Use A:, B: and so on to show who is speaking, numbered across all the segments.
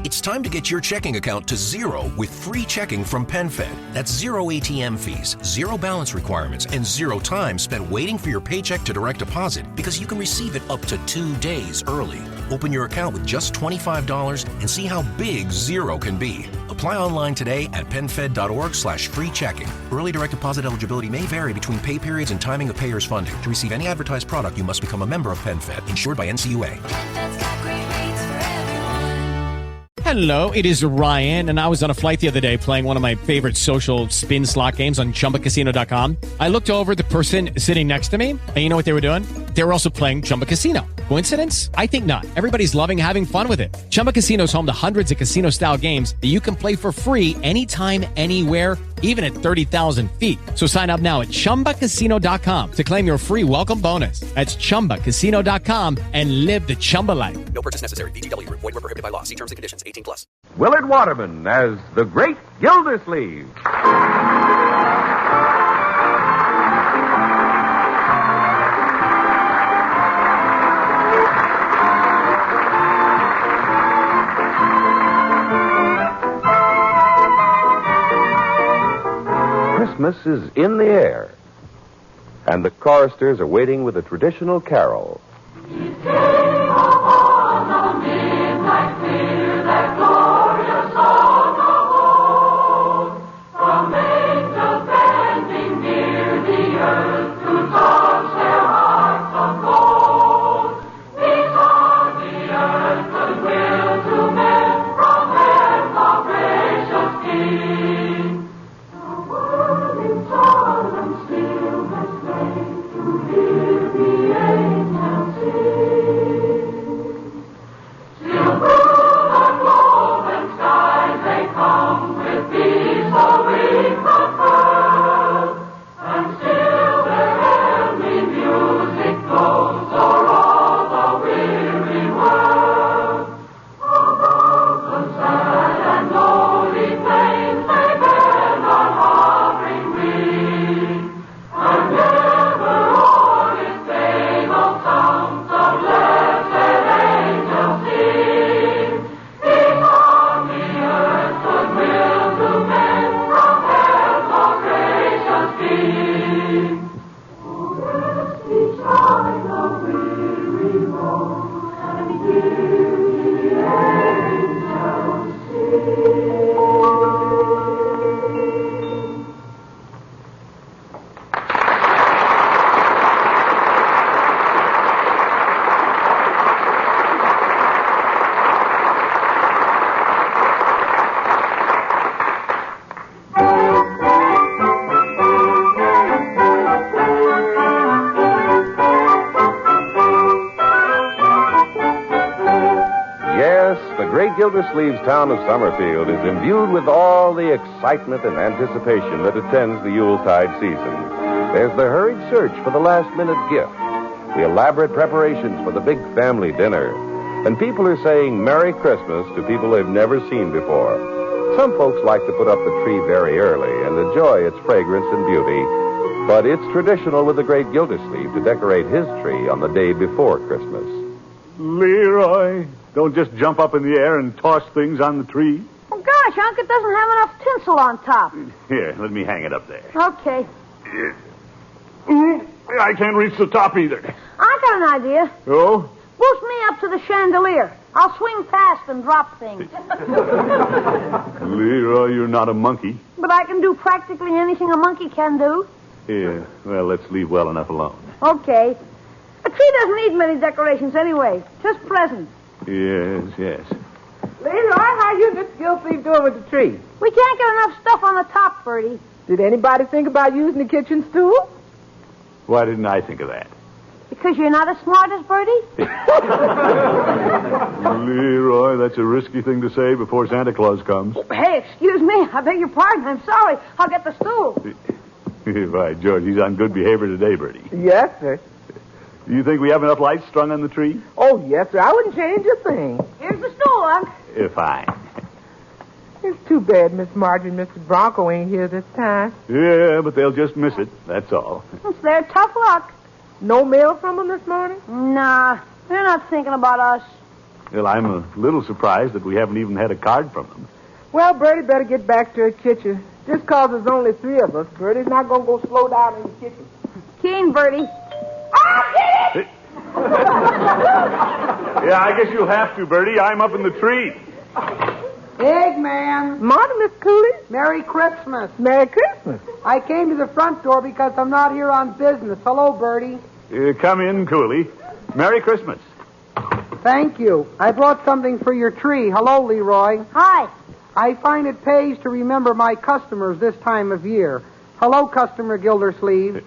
A: It's time to get your checking account to zero with free checking from PenFed. That's zero ATM fees, zero balance requirements, and zero time spent waiting for your paycheck to direct deposit because you can receive it up to 2 days early. Open your account with just $25 and see how big zero can be. Apply online today at PenFed.org/free checking. Early direct deposit eligibility may vary between pay periods and timing of payer's funding. To receive any advertised product, you must become a member of PenFed, insured by NCUA.
B: PenFed's got great rates for everyone.
C: Hello, it is Ryan, and I was on a flight the other day playing one of my favorite social spin slot games on ChumbaCasino.com. I looked over at the person sitting next to me, and you know what they were doing? They were also playing Chumba Casino. Coincidence? I think not. Everybody's loving having fun with it. Chumba Casino is home to hundreds of casino-style games that you can play for free anytime, anywhere, even at 30,000 feet. So sign up now at ChumbaCasino.com to claim your free welcome bonus. That's ChumbaCasino.com and live the Chumba life.
D: No purchase necessary. VGW. Void where prohibited by law. See terms and conditions. 18+.
E: Willard Waterman as the Great Gildersleeve. Christmas is in the air, and the choristers are waiting with a traditional carol. Gildersleeve's town of Summerfield is imbued with all the excitement and anticipation that attends the Yuletide season. There's the hurried search for the last-minute gift, the elaborate preparations for the big family dinner, and people are saying Merry Christmas to people they've never seen before. Some folks like to put up the tree very early and enjoy its fragrance and beauty, but it's traditional with the great Gildersleeve to decorate his tree on the day before Christmas.
F: Leroy, don't just jump up in the air and toss things on the tree.
G: Oh, gosh, Unc, it doesn't have enough tinsel on top.
F: Here, let me hang it up there.
G: Okay.
F: I can't reach the top either.
G: I got an idea.
F: Oh?
G: Boost me up to the chandelier. I'll swing past and drop things.
F: Leroy, you're not a monkey.
G: But I can do practically anything a monkey can do.
F: Yeah, well, let's leave well enough alone.
G: Okay. A tree doesn't need many decorations anyway. Just presents.
F: Yes.
H: Leroy, how you and Mr. Gildersleeve doing with the tree?
G: We can't get enough stuff on the top, Bertie.
H: Did anybody think about using the kitchen stool?
F: Why didn't I think of that?
G: Because you're not as smart as Bertie?
F: Leroy, that's a risky thing to say before Santa Claus comes.
G: Hey, excuse me. I beg your pardon. I'm sorry. I'll get the stool.
F: By George, he's on good behavior today, Bertie.
H: Yes, sir.
F: Do you think we have enough lights strung on the tree?
H: Oh, yes, sir. I wouldn't change a thing.
G: Here's the stool, Unc.
F: Fine.
H: It's too bad Miss Margie and Mr. Bronco ain't here this time.
F: Yeah, but they'll just miss it. That's all.
G: It's their tough luck.
H: No mail from them this morning?
G: Nah, they're not thinking about us.
F: Well, I'm a little surprised that we haven't even had a card from them.
H: Well, Bertie better get back to her kitchen. Just 'cause there's only 3 of us, Bertie's not going to go slow down in the kitchen.
G: Keen, Bertie. Oh, get it!
F: Yeah, I guess you'll have to, Bertie. I'm up in the tree.
I: Eggman.
H: Morning, Miss Cooley.
I: Merry Christmas.
H: Merry Christmas.
I: I came to the front door because I'm not here on business. Hello, Bertie.
F: Come in, Cooley. Merry Christmas.
I: Thank you. I brought something for your tree. Hello, Leroy.
G: Hi.
I: I find it pays to remember my customers this time of year. Hello, customer Gildersleeve.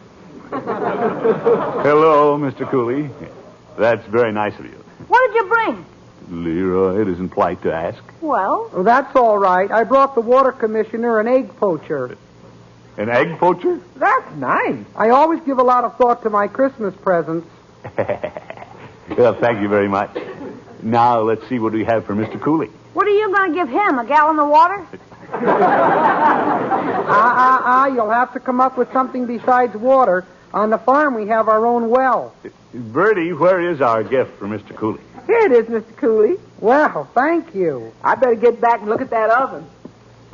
F: Hello, Mr. Cooley. That's very nice of you.
G: What did you bring?
F: Leroy, it isn't polite to ask.
G: Well,
I: Oh, that's all right. I brought the water commissioner an egg poacher.
F: An egg poacher?
H: That's nice.
I: I always give a lot of thought to my Christmas presents.
F: Well, thank you very much. Now, let's see what we have for Mr. Cooley.
G: what are you going to give him? A gallon of water?
I: You'll have to come up with something besides water. On the farm, we have our own well.
F: Bertie, where is our gift for Mr. Cooley?
H: Here it is, Mr. Cooley.
I: Well, thank you.
H: I better get back and look at that oven.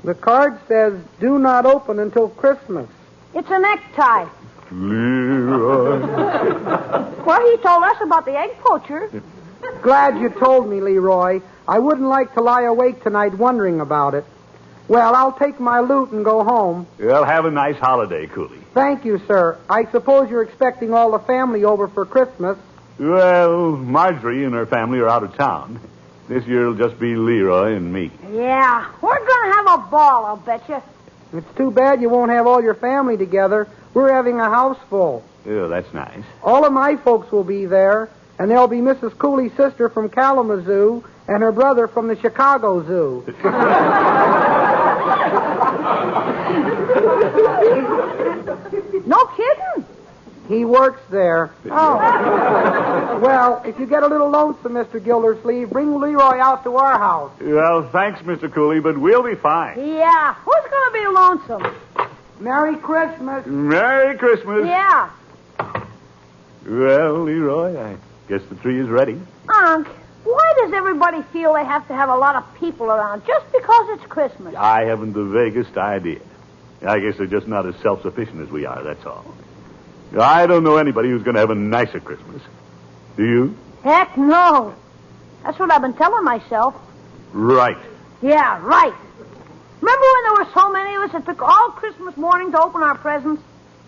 I: The card says, do not open until Christmas.
G: It's a necktie.
F: Leroy.
G: Well, he told us about the egg poacher.
I: Glad you told me, Leroy. I wouldn't like to lie awake tonight wondering about it. Well, I'll take my loot and go home.
F: Well, have a nice holiday, Cooley.
I: Thank you, sir. I suppose you're expecting all the family over for Christmas.
F: Well, Marjorie and her family are out of town. This year it'll just be Leroy and me.
G: Yeah, we're going to have a ball, I'll bet you.
I: It's too bad you won't have all your family together. We're having a house full.
F: Oh, that's nice.
I: All of my folks will be there, and there'll be Mrs. Cooley's sister from Kalamazoo and her brother from the Chicago Zoo.
G: No kidding.
I: He works there.
G: Oh.
I: Well, if you get a little lonesome, Mr. Gildersleeve, bring Leroy out to our house.
F: Well, thanks, Mr. Cooley, but we'll be fine.
G: Yeah, who's going to be lonesome?
I: Merry Christmas.
F: Merry Christmas.
G: Yeah.
F: Well, Leroy, I guess the tree is ready.
G: Unc, why does everybody feel they have to have a lot of people around just because it's Christmas?
F: I haven't the vaguest idea. I guess they're just not as self-sufficient as we are, that's all. I don't know anybody who's going to have a nicer Christmas. Do you?
G: Heck no. That's what I've been telling myself.
F: Right.
G: Yeah, right. Remember when there were so many of us that took all Christmas morning to open our presents?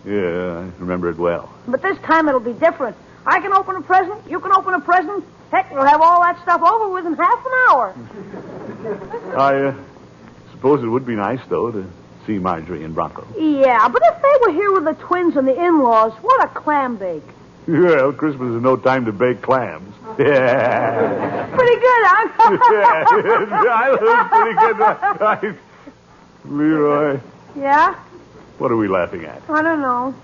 F: Yeah, I remember it well.
G: But this time it'll be different. I can open a present, you can open a present. Heck, we'll have all that stuff over with in half an hour.
F: I suppose it would be nice, though, to see Marjorie and Bronco.
G: Yeah, but if they were here with the twins and the in-laws, what a clam bake.
F: Well, Christmas is no time to bake clams. Yeah.
G: Pretty good, huh?
F: I look pretty good. Leroy,
G: Yeah?
F: what are we laughing at?
G: I don't know.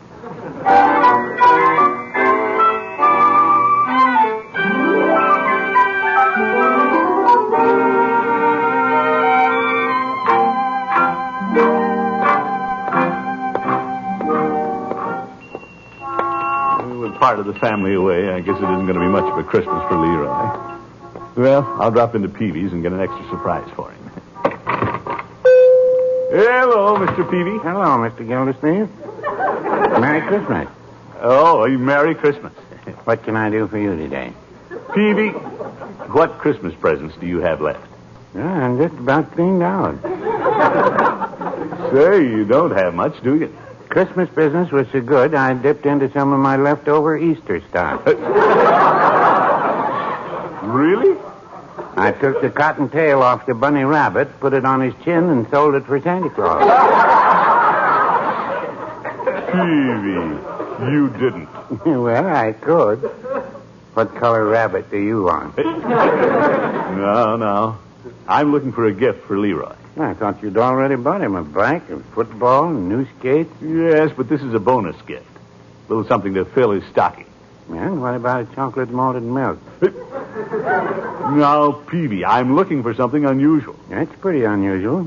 F: With part of the family away, I guess it isn't going to be much of a Christmas for Leroy. Well, I'll drop into Peavy's and get an extra surprise for him. Hello, Mr. Peavy.
J: Hello, Mr. Gildersleeve. Merry Christmas.
F: Oh, Merry Christmas.
J: What can I do for you today?
F: Peavy, what Christmas presents do you have left?
J: I'm just about cleaned out.
F: Say, you don't have much, do you?
J: Christmas business was so good, I dipped into some of my leftover Easter stock.
F: Really?
J: I took the cotton tail off the bunny rabbit, put it on his chin, and sold it for Santa Claus.
F: Peavy, you didn't.
J: Well, I could. What color rabbit do you want?
F: No. I'm looking for a gift for Leroy.
J: I thought you'd already bought him a bike, a football, and new skates.
F: Yes, but this is a bonus gift. A little something to fill his stocking.
J: And what about a chocolate malted milk?
F: Now, Peavy, I'm looking for something unusual.
J: That's pretty unusual.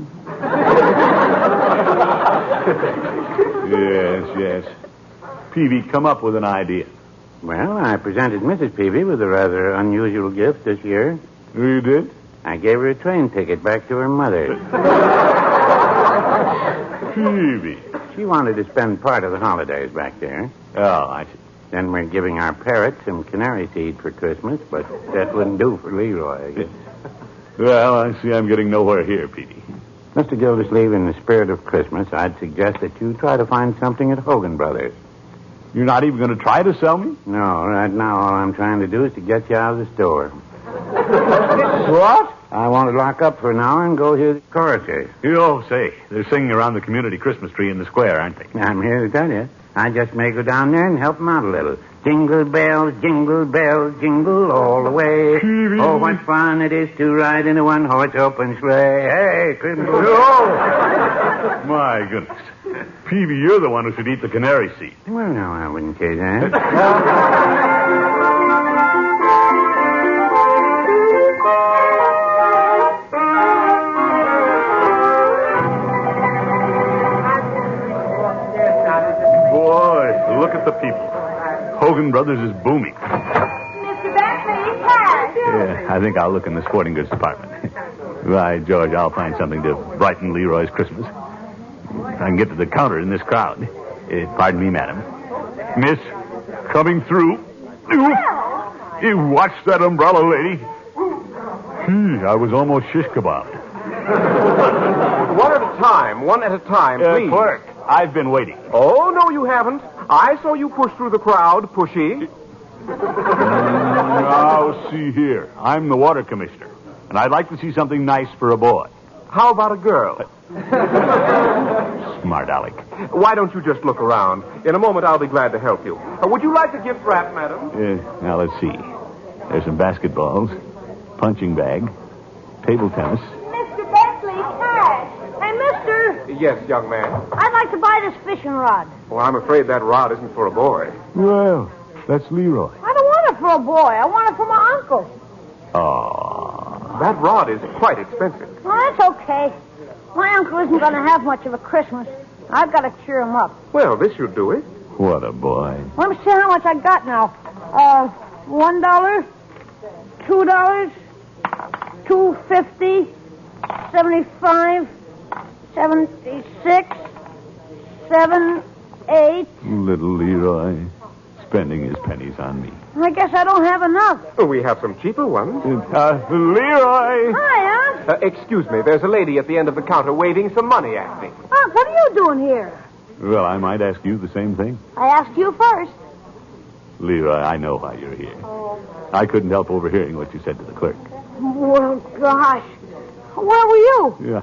F: Yes. Peavy, come up with an idea.
J: Well, I presented Mrs. Peavy with a rather unusual gift this year.
F: You did?
J: I gave her a train ticket back to her mother.
F: Peavy.
J: She wanted to spend part of the holidays back there.
F: Oh, I see.
J: Then we're giving our parrot some canary seed for Christmas, but that wouldn't do for Leroy, I guess.
F: Well, I see I'm getting nowhere here, Petey.
J: Mr. Gildersleeve, in the spirit of Christmas, I'd suggest that you try to find something at Hogan Brothers.
F: You're not even going to try to sell me?
J: No, right now all I'm trying to do is to get you out of the store.
F: What?
J: I want to lock up for an hour and go hear the choruses.
F: Oh, say, they're singing around the community Christmas tree in the square, aren't they?
J: I'm here to tell you. I just may go down there and help them out a little. Jingle bells, jingle all the way. Oh, what fun it is to ride in a one-horse open sleigh. Hey, Christmas.
F: Oh! My goodness. Peavy, you're the one who should eat the canary seed.
J: Well, no, I wouldn't say that.
F: Boy, look at the people. Hogan Brothers is booming.
G: Mr. Bentley, cash.
F: Yeah, I think I'll look in the sporting goods department. By George, I'll find something to brighten Leroy's Christmas. If I can get to the counter in this crowd. Pardon me, madam. Miss, coming through. You watch that umbrella, lady. I was almost shish kebabbed.
E: One at a time, please.
F: Clerk, I've been waiting.
E: Oh, no, you haven't. I saw you push through the crowd, pushy.
F: Now, see here. I'm the water commissioner, and I'd like to see something nice for a boy.
E: How about a girl?
F: Smart Alec.
E: Why don't you just look around? In a moment, I'll be glad to help you. Would you like a gift wrap, madam?
F: Now, let's see. There's some basketballs, punching bag, table tennis.
G: Mr. Bentley, cash. Hey, mister,
E: Yes, young man.
G: I'd like to buy this fishing rod.
E: Well, I'm afraid that rod isn't for a boy.
F: Well, that's Leroy.
G: I don't want it for a boy. I want it for my uncle.
F: Aw.
E: That rod is quite expensive.
G: Well, that's okay. My uncle isn't going to have much of a Christmas. I've got to cheer him up.
E: Well, this should do it.
F: What a boy.
G: Let me see how much I got now. $1, $2, $2.50, 75, 76, 7, 8.
F: Little Leroy, spending his pennies on me.
G: I guess I don't have enough.
E: We have some cheaper ones.
F: Leroy!
G: Hi, Aunt.
E: Excuse me, there's a lady at the end of the counter waving some money at me.
G: Aunt, what are you doing here?
F: Well, I might ask you the same thing.
G: I asked you first.
F: Leroy, I know why you're here. I couldn't help overhearing what you said to the clerk.
G: Well, gosh. Where were you?
F: Yeah.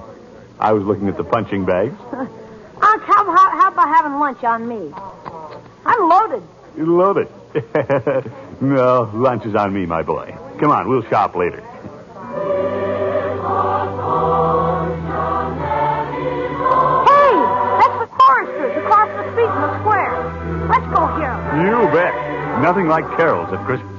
F: I was looking at the punching bags.
G: Aunt, how about having lunch on me? I'm loaded.
F: You love it. No, lunch is on me, my boy. Come on, we'll shop later.
G: Hey, that's the choristers across the street in the square. Let's go hear them.
F: You bet. Nothing like carols at Christmas.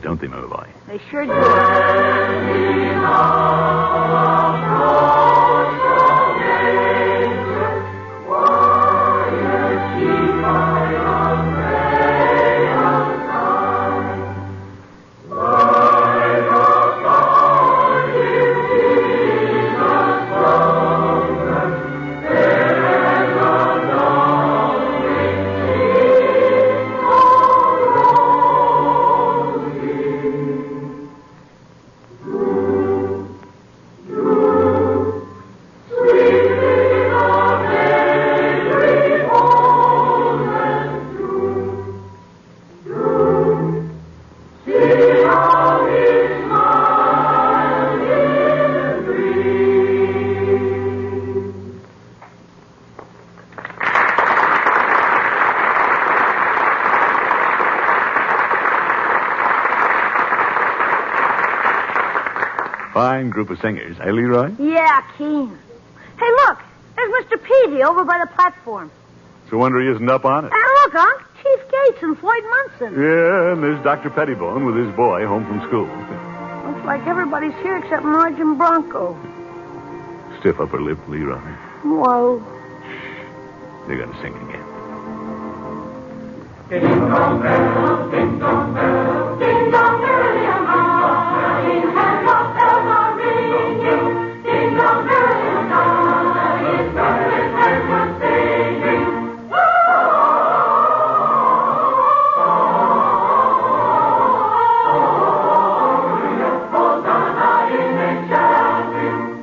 F: Don't they, Mother Boy?
G: They sure do.
F: Fine group of singers, eh, Leroy?
G: Yeah, keen. Hey, look. There's Mr. Peavy over by the platform.
F: It's a wonder he isn't up on it.
G: And look, Unc. Chief Gates and Floyd Munson.
F: Yeah, and there's Dr. Pettibone with his boy home from school.
G: Looks like everybody's here except Marge and Bronco.
F: Stiff upper lip, Leroy.
G: Whoa.
F: They're going to sing again.
B: Ding dong bell, ding dong bell, ding dong early and high, and what bells are ringing, ding dong early and high, it's birds and birds singing. Hosanna in enchanting.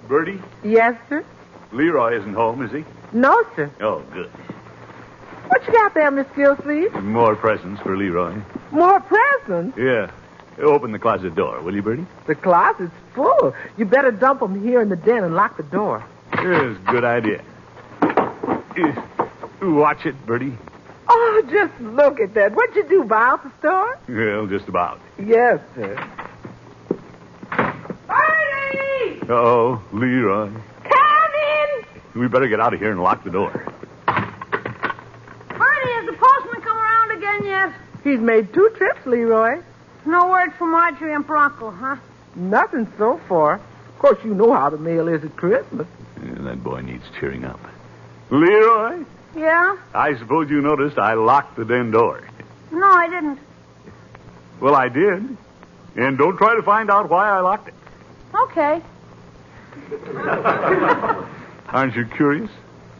F: Bertie,
H: Yes, sir?
F: Leroy isn't home, is he?
H: No, sir.
F: Oh, good.
H: What you got there, Miss Gildersleeve?
F: More presents for Leroy.
H: More presents?
F: Yeah. Open the closet door, will you, Bertie?
H: The closet's full. You better dump them here in the den and lock the door.
F: Yes, good idea. Watch it, Bertie.
H: Oh, just look at that. What'd you do, buy out the store?
F: Well, just about.
H: Yes, sir.
G: Bertie!
F: Uh-oh, Leroy.
G: Come in!
F: We better get out of here and lock the door.
G: Bertie, has the postman come around again yet?
H: He's made 2 trips, Leroy.
G: No word from Marjorie and Bronco, huh?
H: Nothing so far. Of course, you know how the mail is at Christmas.
F: Yeah, that boy needs cheering up. Leroy,
G: Yeah?
F: I suppose you noticed I locked the den door.
G: No, I didn't.
F: Well, I did. And don't try to find out why I locked it.
G: Okay.
F: Aren't you curious?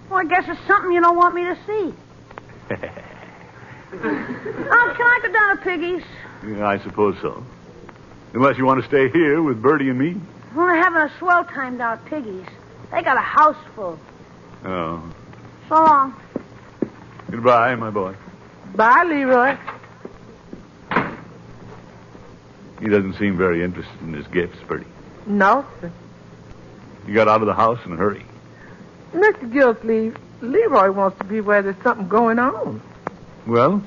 G: Well, I guess it's something you don't want me to see. Can I go down to Piggy's?
F: Yeah, I suppose so. Unless you want to stay here with Bertie and me.
G: We're having a swell time down at Piggy's. They got a house full.
F: Oh.
G: So long.
F: Goodbye, my boy.
H: Bye, Leroy.
F: He doesn't seem very interested in his gifts, Bertie.
H: No, sir.
F: He got out of the house in a hurry.
H: Mr. Gildersleeve, Leroy wants to be where there's something going on.
F: Well,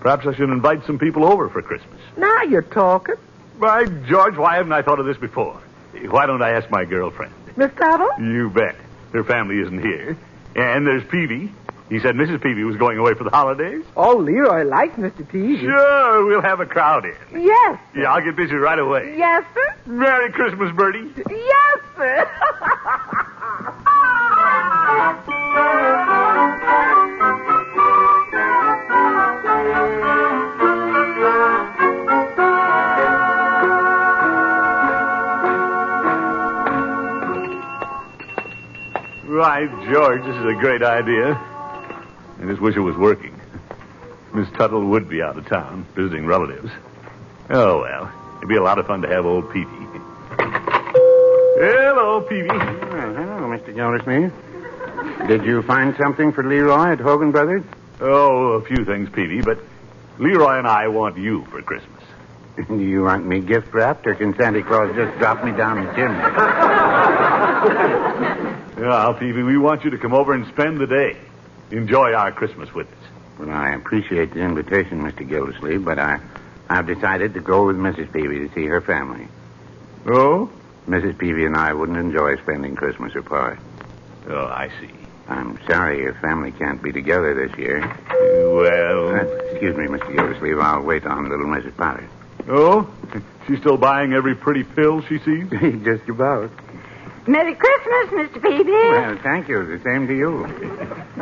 F: perhaps I should invite some people over for Christmas.
H: Now you're talking.
F: By George, why haven't I thought of this before? Why don't I ask my girlfriend?
H: Miss Tuttle?
F: You bet. Her family isn't here. And there's Peavy. He said Mrs. Peavy was going away for the holidays.
H: Oh, Leroy likes Mr. Peavy.
F: Sure, we'll have a crowd in.
H: Yes.
F: Yeah, I'll get busy right away.
H: Yes, sir.
F: Merry Christmas, Bertie.
H: Yes, sir.
F: Right, George, this is a great idea. I just wish it was working. Miss Tuttle would be out of town, visiting relatives. Oh, well, it'd be a lot of fun to have old Peavy. Hello, Peavy.
J: Hello, Mr. Gildersleeve. Did you find something for Leroy at Hogan Brothers?
F: Oh, a few things, Peavy, but Leroy and I want you for Christmas.
J: Do you want me gift wrapped, or can Santa Claus just drop me down the chimney?
F: Well, Peavy, we want you to come over and spend the day. Enjoy our Christmas with us.
J: Well, I appreciate the invitation, Mr. Gildersleeve, but I've decided to go with Mrs. Peavy to see her family.
F: Oh?
J: Mrs. Peavy and I wouldn't enjoy spending Christmas apart.
F: Oh, I see.
J: I'm sorry your family can't be together this year.
F: Well...
J: Excuse me, Mr. Gildersleeve. I'll wait on little Mrs. Potter.
F: Oh? She's still buying every pretty pill she sees?
J: Just about.
K: Merry Christmas, Mr. Peavy.
J: Well, thank you. The same to you.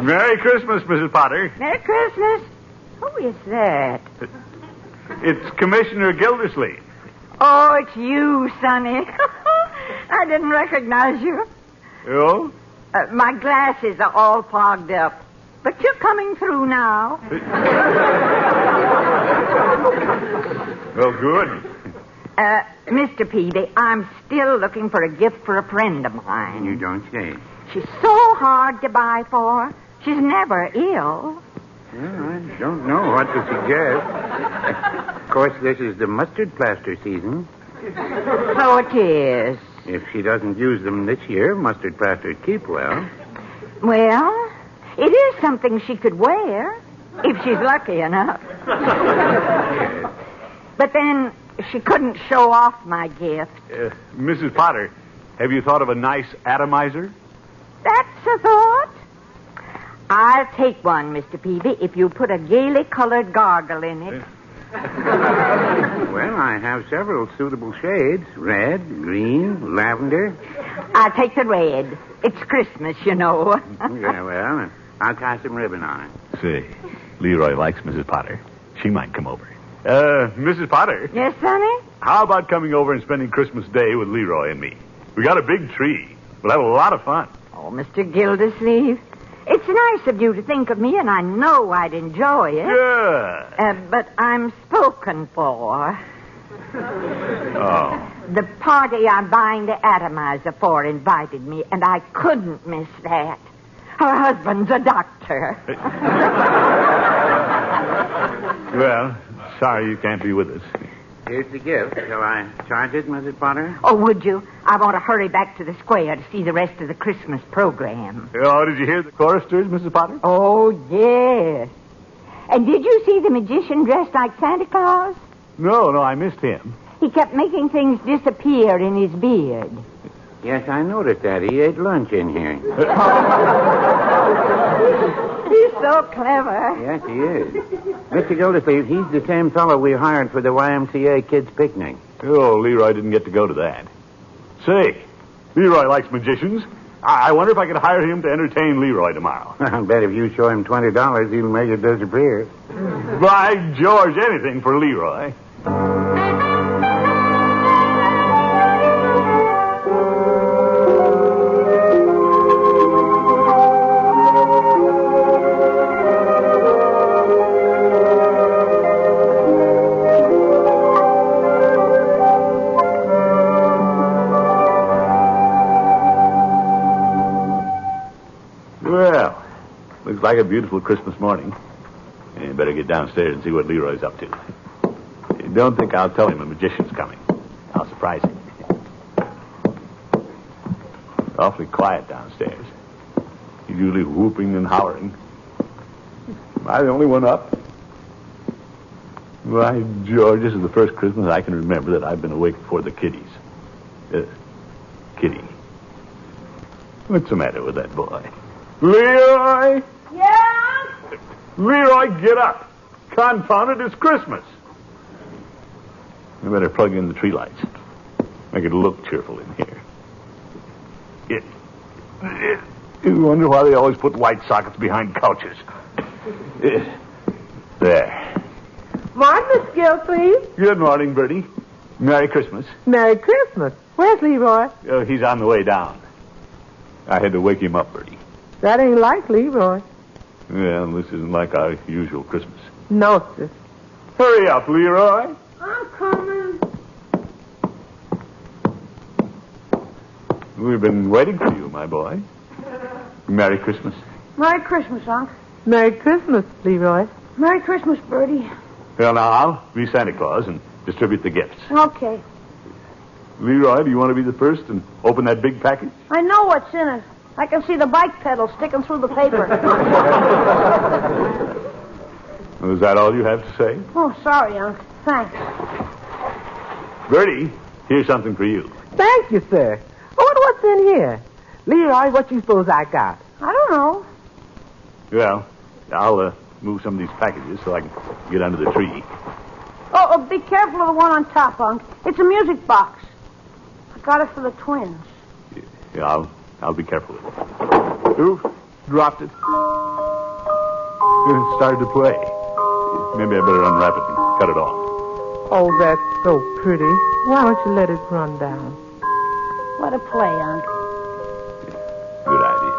F: Merry Christmas, Mrs. Potter.
K: Merry Christmas. Who is that?
F: It's Commissioner Gildersleeve.
K: Oh, it's you, Sonny. I didn't recognize you.
F: Oh?
K: My glasses are all fogged up. But you're coming through now.
F: Well, good.
K: Mr. Peavy, I'm still looking for a gift for a friend of mine.
J: You don't say.
K: She's so hard to buy for. She's never ill.
J: Well, I don't know what to suggest. Of course, this is the mustard plaster season.
K: So it is.
J: If she doesn't use them this year, mustard plasters keep well.
K: Well, it is something she could wear, if she's lucky enough.
J: Yes.
K: But then she couldn't show off my gift.
F: Mrs. Potter, have you thought of a nice atomizer?
K: That's a thought. I'll take one, Mr. Peavy, if you put a gaily colored gargle in it.
J: Well, I have several suitable shades. Red, green, lavender.
K: I'll take the red. It's Christmas, you know.
J: Yeah, well, I'll tie some ribbon on it.
F: Say, Leroy likes Mrs. Potter. She might come over. Mrs. Potter.
K: Yes, Sonny?
F: How about coming over and spending Christmas Day with Leroy and me? We got a big tree. We'll have a lot of fun.
K: Oh, Mr. Gildersleeve, it's nice of you to think of me, and I know I'd enjoy it.
F: Yeah.
K: But I'm spoken for.
F: Oh.
K: The party I'm buying the atomizer for invited me, and I couldn't miss that. Her husband's a doctor.
F: Well, sorry you can't be with us.
J: Here's the gift. Shall I charge it, Mrs. Potter?
K: Oh, would you? I want to hurry back to the square to see the rest of the Christmas program.
F: Oh, did you hear the choristers, Mrs. Potter?
K: Oh, yes. And did you see the magician dressed like Santa Claus?
F: No, I missed him.
K: He kept making things disappear in his beard.
J: Yes, I noticed that. He ate lunch in here.
K: He's so clever.
J: Yes, he is. Mr. Gildersleeve, he's the same fellow we hired for the YMCA kids' picnic.
F: Oh, Leroy didn't get to go to that. Say, Leroy likes magicians. I wonder if I could hire him to entertain Leroy tomorrow.
J: I'll bet if you show him $20, he'll make it disappear.
F: By George, anything for Leroy. Well, looks like a beautiful Christmas morning. You better get downstairs and see what Leroy's up to. Don't think I'll tell him a magician's coming. I'll surprise him. Awfully quiet downstairs. He's usually whooping and hollering. Am I the only one up? Why, George, this is the first Christmas I can remember that I've been awake before the kiddies. Kitty. What's the matter with that boy? Leroy!
G: Yeah?
F: Leroy, get up. Confound it, it's Christmas. I better plug in the tree lights. Make it look cheerful in here. You wonder why they always put light sockets behind couches. There.
H: Morning, Miss Gildersleeve.
F: Good morning, Bertie. Merry Christmas.
H: Merry Christmas. Where's Leroy?
F: He's on the way down. I had to wake him up, Bertie.
H: That ain't like Leroy.
F: Well, this isn't like our usual Christmas.
H: No, sir.
F: Hurry up, Leroy.
G: I'm coming.
F: We've been waiting for you, my boy. Merry Christmas.
G: Merry Christmas, Unc.
H: Merry Christmas, Leroy.
G: Merry Christmas, Bertie.
F: Well, now, I'll be Santa Claus and distribute the gifts.
G: Okay.
F: Leroy, do you want to be the first and open that big package?
G: I know what's in it. I can see the bike pedal sticking through the paper.
F: Is that all you have to say?
G: Oh, sorry, Unc. Thanks.
F: Bertie, here's something for you.
H: Thank you, sir. I wonder what's in here. Leroy, what you suppose I got?
G: I don't know.
F: Well, I'll move some of these packages so I can get under the tree.
G: Oh, be careful of the one on top, Unc. It's a music box. I got it for the twins.
F: Yeah, I'll be careful with it. Ooh, dropped it. It started to play. Maybe I better unwrap it and cut it off.
H: Oh, that's so pretty. Why don't you let it run down?
G: Let it play, Unc.
F: Good idea.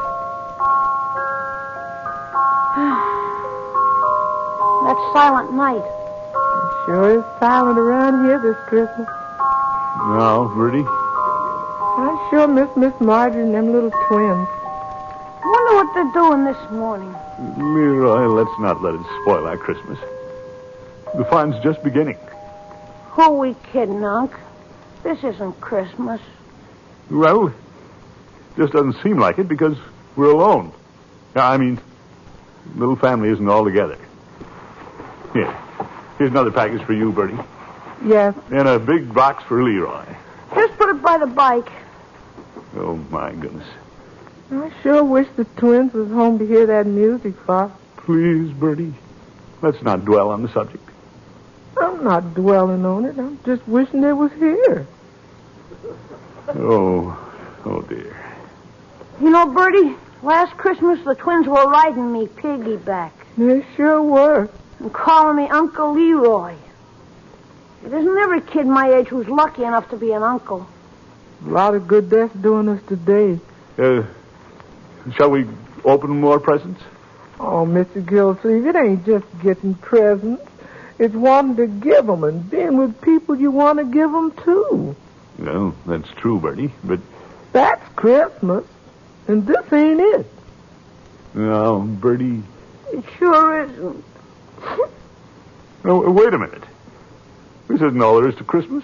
G: That silent night.
H: It sure is silent around here this Christmas.
F: No, Bertie.
H: I sure miss Marjorie and them little twins.
G: I wonder what they're doing this morning.
F: Leroy, let's not let it spoil our Christmas. The fun's just beginning.
G: Who are we kidding, Unc? This isn't Christmas.
F: Well, just doesn't seem like it because we're alone. I mean, little family isn't all together. Here's another package for you, Bertie.
H: Yes.
F: And a big box for Leroy.
G: Just put it by the bike.
F: Oh, my goodness.
H: I sure wish the twins was home to hear that music, Father.
F: Please, Bertie, let's not dwell on the subject.
H: I'm not dwelling on it. I'm just wishing they was here.
F: Oh, dear.
G: You know, Bertie, last Christmas the twins were riding me piggyback.
H: They sure were.
G: And calling me Uncle Leroy. It isn't every kid my age who's lucky enough to be an uncle.
H: A lot of good that's doing us today.
F: Shall we open more presents?
H: Oh, Mr. Gildersleeve, it ain't just getting presents. It's wanting to give them and being with people you want to give them to.
F: Well, that's true, Bertie, but...
H: That's Christmas, and this ain't it.
F: No, Bertie...
G: It sure isn't.
F: No, wait a minute. This isn't all there is to Christmas.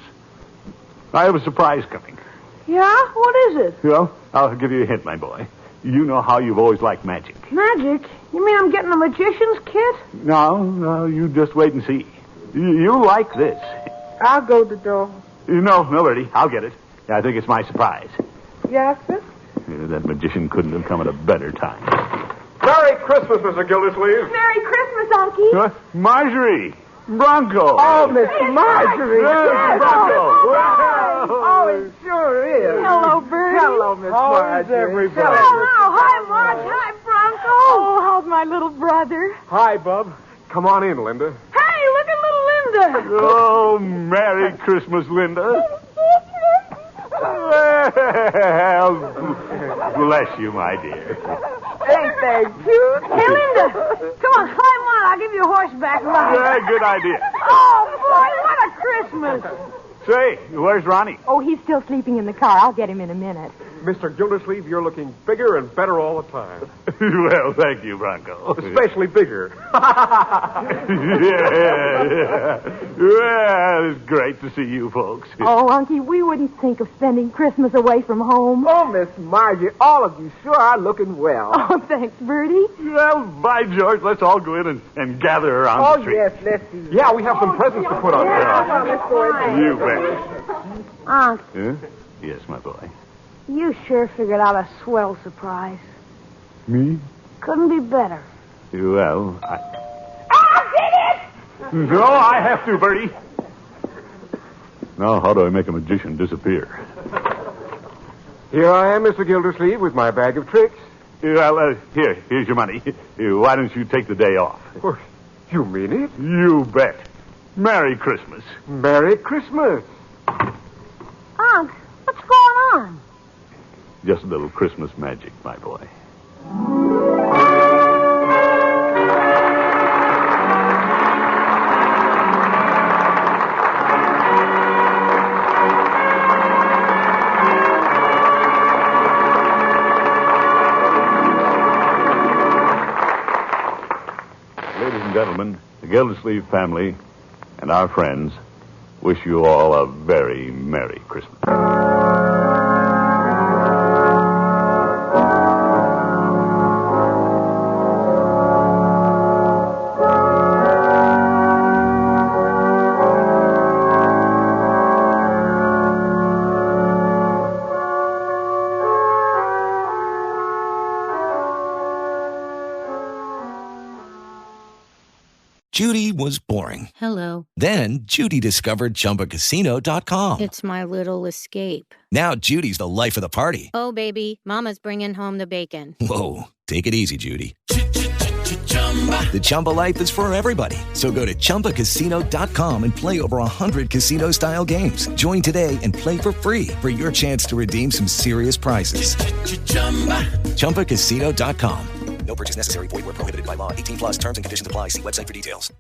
F: I have a surprise coming.
G: Yeah? What is it?
F: Well, I'll give you a hint, my boy. You know how you've always liked magic.
G: Magic? You mean I'm getting a magician's kit?
F: No, you just wait and see. You like this.
H: I'll go to the door.
F: No, Bertie, I'll get it. I think it's my surprise.
H: Yes, sir?
F: That magician couldn't have come at a better time.
E: Merry Christmas, Mr. Gildersleeve.
K: Merry Christmas, Unky.
F: Marjorie! Bronco!
H: Oh, Miss Marjorie.
F: Yes, Bronco!
H: Oh, it sure is.
K: Hello, Bertie.
H: Hello, Miss Marjorie.
E: everybody?
G: Hello. Hi, Marge. Hi, Bronco.
K: Oh, how's my little brother?
E: Hi, Bub. Come on in, Linda.
G: Hey, look at little Linda.
F: Oh, Merry Christmas, Linda. Well, bless you, my dear.
H: Ain't they cute?
G: Hey, Linda. Come on, climb on. I'll give you a horseback ride.
F: Yeah, good idea.
G: Oh, boy, what a Christmas.
F: Say, where's Ronnie?
K: Oh, he's still sleeping in the car. I'll get him in a minute.
E: Mr. Gildersleeve, you're looking bigger and better all the time.
F: Well, thank you, Bronco.
E: Especially bigger.
F: Yeah. Well, it's great to see you folks.
K: Oh, Unky, we wouldn't think of spending Christmas away from home.
H: Oh, Miss Marjorie, all of you sure are looking well.
K: Oh, thanks, Bertie.
F: Well, by George, let's all go in and gather around
H: Oh,
F: the tree.
H: yes, let's do that.
E: Yeah, we have some presents to put on there.
H: Come on, let's go in.
F: You bet.
G: Unc,
F: Huh? Yes, my boy.
G: you sure figured out a swell surprise.
F: Me?
G: Couldn't be better.
F: Well, No, I have to, Bertie. Now, how do I make a magician disappear?
E: Here I am, Mr. Gildersleeve, with my bag of tricks.
F: Well, here's your money. Why don't you take the day off?
E: Well, you mean it?
F: You bet. Merry Christmas.
E: Merry Christmas.
G: Unc, what's going on?
F: Just a little Christmas magic, my boy. Ladies and gentlemen, the Gildersleeve family and our friends wish you all a very Merry Christmas.
A: Judy was boring.
L: Hello.
A: Then Judy discovered ChumbaCasino.com.
L: It's my little escape.
A: Now Judy's the life of the party.
L: Oh, baby, mama's bringing home the bacon.
A: Whoa, take it easy, Judy.
M: The Chumba life is for everybody. So go to ChumbaCasino.com and play over 100 casino-style games. Join today and play for free for your chance to redeem some serious prizes. ChumbaCasino.com.
D: No purchase necessary. Void where prohibited by law. 18 plus terms and conditions apply. See website for details.